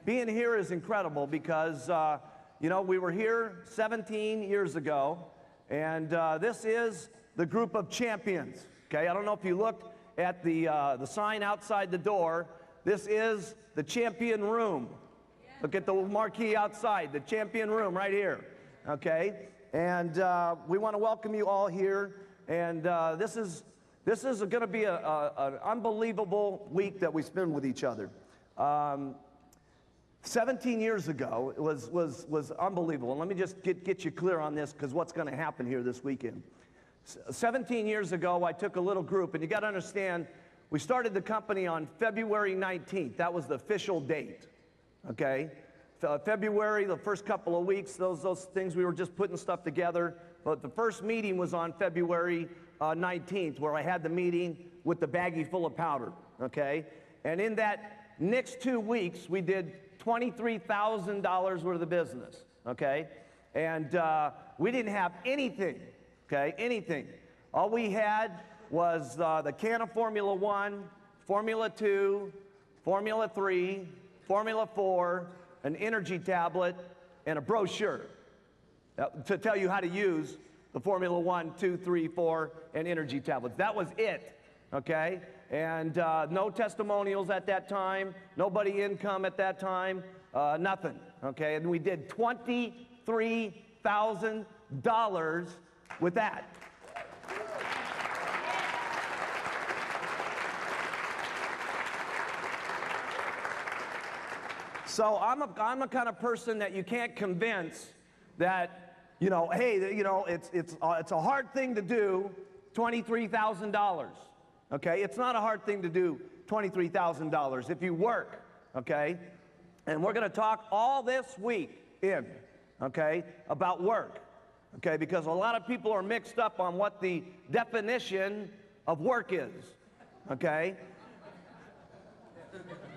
being here is incredible because, you know, we were here 17 years ago, and this is the group of champions, okay? I don't know if you looked at the sign outside the door. This is the champion room. Look at the marquee outside, the champion room right here, okay? And we want to welcome you all here, and this is going to be an unbelievable week that we spend with each other. 17 years ago, it was unbelievable. And let me just get you clear on this, because what's going to happen here this weekend. 17 years ago, I took a little group, and you got to understand, we started the company on February 19th. That was the official date, okay? February, the first couple of weeks, those things, we were just putting stuff together. But the first meeting was on February 19th, where I had the meeting with the baggie full of powder, okay? And in that next 2 weeks, we did $23,000 worth of business, okay? And we didn't have anything, okay, anything. All we had was the can of Formula 1, Formula 2, Formula 3, Formula 4, an energy tablet, and a brochure to tell you how to use the Formula 1, 2, 3, 4, and energy tablets. That was it, okay? And no testimonials at that time, nobody income at that time, nothing, okay? And we did $23,000 with that. So I'm the kind of person that you can't convince that, you know, hey, you know, it's a hard thing to do, $23,000. Okay, it's not a hard thing to do, $23,000 if you work. Okay, and we're going to talk all this week okay, about work. Okay, because a lot of people are mixed up on what the definition of work is. Okay,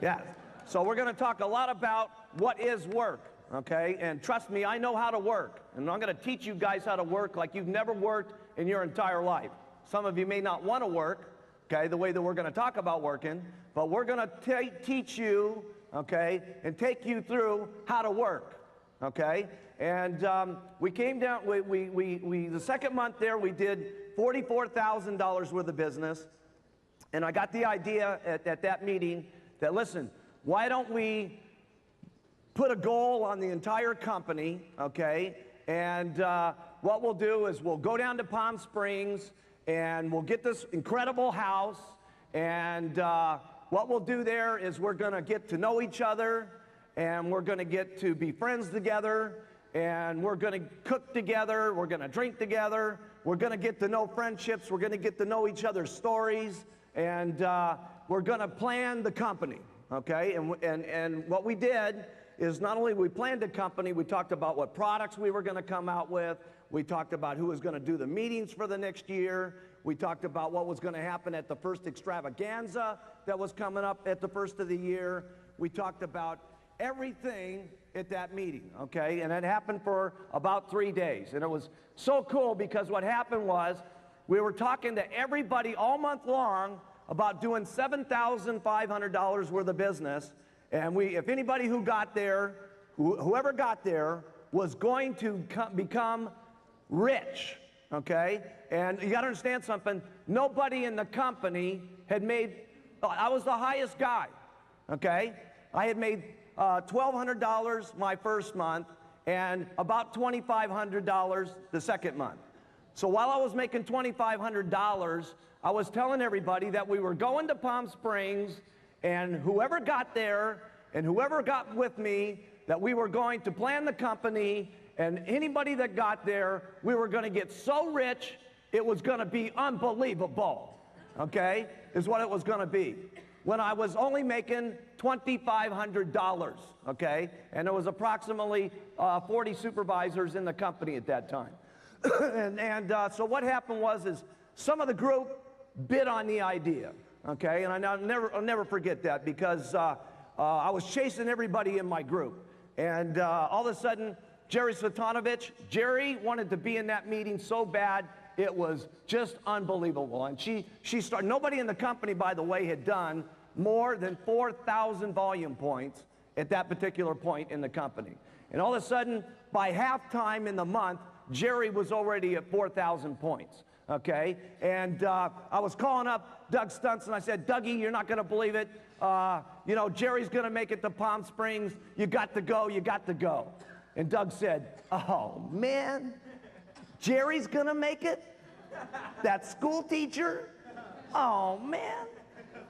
yeah. So we're going to talk a lot about what is work, okay? And trust me, I know how to work. And I'm going to teach you guys how to work like you've never worked in your entire life. Some of you may not want to work, okay, the way that we're going to talk about working, but we're going to teach you, okay, and take you through how to work, okay? And we came down, the second month there, we did $44,000 worth of business. And I got the idea at that meeting that, listen, why don't we put a goal on the entire company, okay? And what we'll do is we'll go down to Palm Springs and we'll get this incredible house. And what we'll do there is we're going to get to know each other, and we're going to get to be friends together, and we're going to cook together, we're going to drink together, we're going to get to know friendships, we're going to get to know each other's stories, and we're going to plan the company. Okay, and what we did is not only we planned a company, we talked about what products we were going to come out with, we talked about who was going to do the meetings for the next year, we talked about what was going to happen at the first extravaganza that was coming up at the first of the year, we talked about everything at that meeting, okay, and it happened for about 3 days, and it was so cool because what happened was we were talking to everybody all month long about doing $7,500 worth of business, and if anybody who got there, whoever got there, was going to become rich, okay? And you got to understand something. Nobody in the company had made. I was the highest guy, okay? I had made $1,200 my first month, and about $2,500 the second month. So while I was making $2,500, I was telling everybody that we were going to Palm Springs, and whoever got there and whoever got with me, that we were going to plan the company, and anybody that got there, we were going to get so rich, it was going to be unbelievable, okay, is what it was going to be. When I was only making $2,500, okay, and there was approximately 40 supervisors in the company at that time. So what happened is some of the group bid on the idea, okay? And I'll never forget that because I was chasing everybody in my group. And all of a sudden, Jerry Svetanovich, Jerry wanted to be in that meeting so bad, it was just unbelievable. And she started, nobody in the company, by the way, had done more than 4,000 volume points at that particular point in the company. And all of a sudden, by halftime in the month, Jerry was already at 4,000 points, okay? And I was calling up Doug Stunts, and I said, Dougie, you're not going to believe it. You know, Jerry's going to make it to Palm Springs. You got to go, you got to go. And Doug said, oh, man, Jerry's going to make it? That school teacher? Oh, man.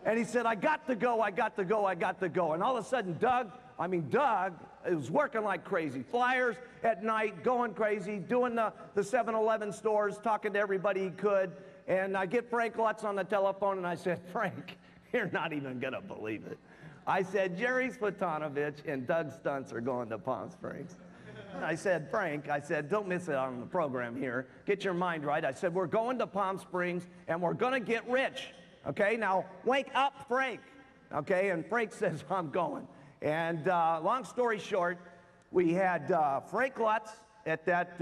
And he said, I got to go, I got to go, I got to go. And all of a sudden, Doug was working like crazy. Flyers at night, going crazy, doing the 7-Eleven stores, talking to everybody he could. And I get Frank Lutz on the telephone, and I said, Frank, you're not even going to believe it. I said, Jerry Svetanovich and Doug Stunts are going to Palm Springs. I said, Frank, I said, don't miss it on the program here. Get your mind right. I said, we're going to Palm Springs, and we're going to get rich. Okay, now wake up, Frank. Okay, and Frank says, I'm going. And long story short, we had Frank Lutz at that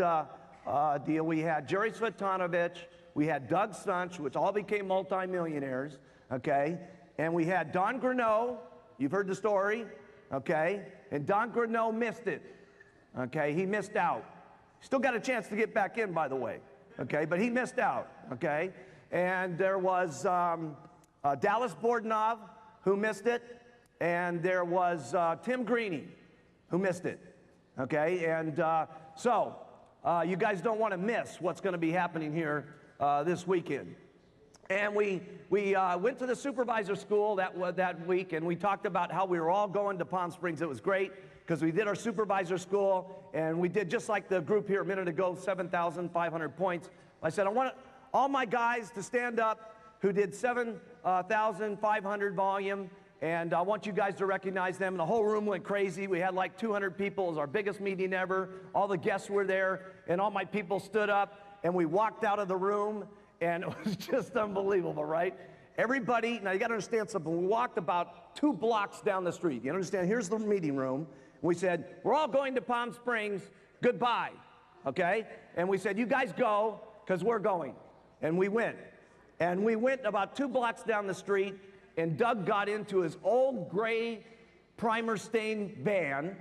deal. We had Jerry Svetanovich. We had Doug Stunts, which all became multimillionaires. Okay, and we had Don Greneau. You've heard the story. Okay, and Don Greneau missed it. Okay, he missed out. Still got a chance to get back in, by the way. Okay, but he missed out. Okay, and there was Dallas Bordenov, who missed it, and there was Tim Greeny, who missed it. Okay, and so you guys don't want to miss what's going to be happening here this weekend. And we went to the supervisor school that week, and we talked about how we were all going to Palm Springs. It was great because we did our supervisor school, and we did just like the group here a minute ago, 7,500 points. I said, I want all my guys to stand up who did 7,500 volume, and I want you guys to recognize them. And the whole room went crazy. We had like 200 people. It was our biggest meeting ever. All the guests were there, and all my people stood up, and we walked out of the room, and it was just unbelievable, right? Everybody, now you got to understand something. We walked about 2 blocks down the street. You understand? Here's the meeting room. We said, we're all going to Palm Springs. Goodbye, okay? And we said, you guys go, because we're going. And we went. And we went about 2 blocks down the street, and Doug got into his old gray primer-stained van,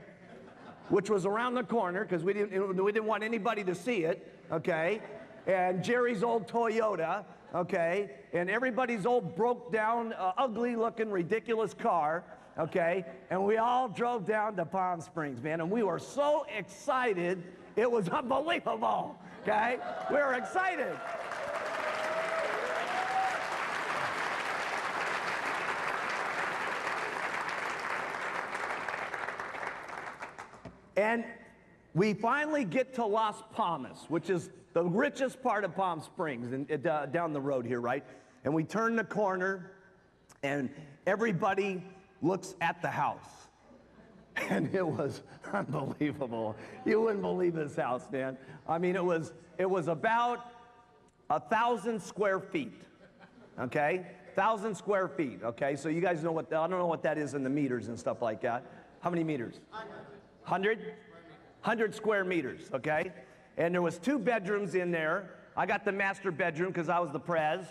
which was around the corner, because we didn't want anybody to see it, okay? And Jerry's old Toyota, okay? And everybody's old broke-down, ugly-looking, ridiculous car, okay? And we all drove down to Palm Springs, man, and we were so excited, it was unbelievable, okay? We were excited. And we finally get to Las Palmas, which is the richest part of Palm Springs, and down the road here, right? And we turn the corner, and everybody looks at the house. And it was unbelievable. You wouldn't believe this house, man. I mean, it was about 1,000 square feet, okay? 1,000 square feet, okay? So you guys know what, I don't know what that is in the meters and stuff like that. How many meters? 100? 100 square meters, okay? And there was 2 bedrooms in there. I got the master bedroom because I was the prez.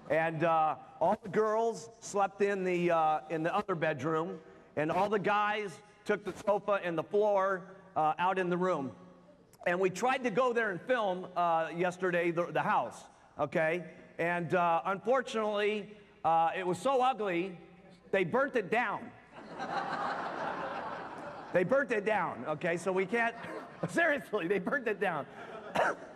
And all the girls slept in the other bedroom. And all the guys took the sofa and the floor out in the room. And we tried to go there and film yesterday the house, okay? And unfortunately, it was so ugly, they burnt it down. They burnt it down, okay? So we can't, seriously, they burnt it down.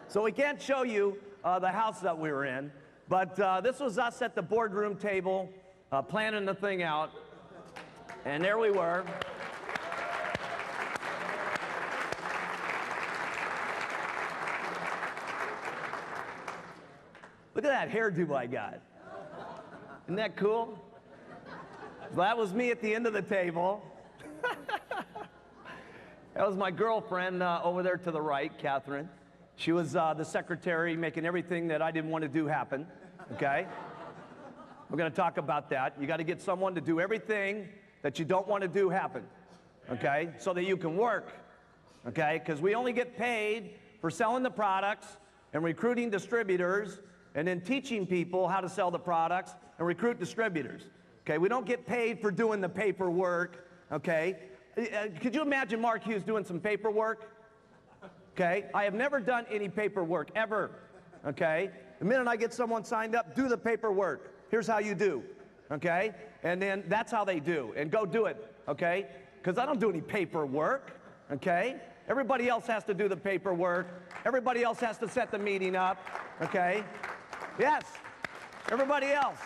So we can't show you the house that we were in. But this was us at the boardroom table, planning the thing out. And there we were. Look at that hairdo I got. Isn't that cool? That was me at the end of the table. That was my girlfriend over there to the right, Catherine. She was the secretary making everything that I didn't want to do happen, okay? We're going to talk about that. You got to get someone to do everything that you don't want to do happen, okay? So that you can work, okay? Because we only get paid for selling the products and recruiting distributors and then teaching people how to sell the products and recruit distributors, okay? We don't get paid for doing the paperwork, okay? could you imagine Mark Hughes doing some paperwork? Okay, I have never done any paperwork, ever. Okay, the minute I get someone signed up, do the paperwork. Here's how you do, okay? And then that's how they do, and go do it, okay? Because I don't do any paperwork, okay? Everybody else has to do the paperwork. Everybody else has to set the meeting up, okay? Yes, everybody else.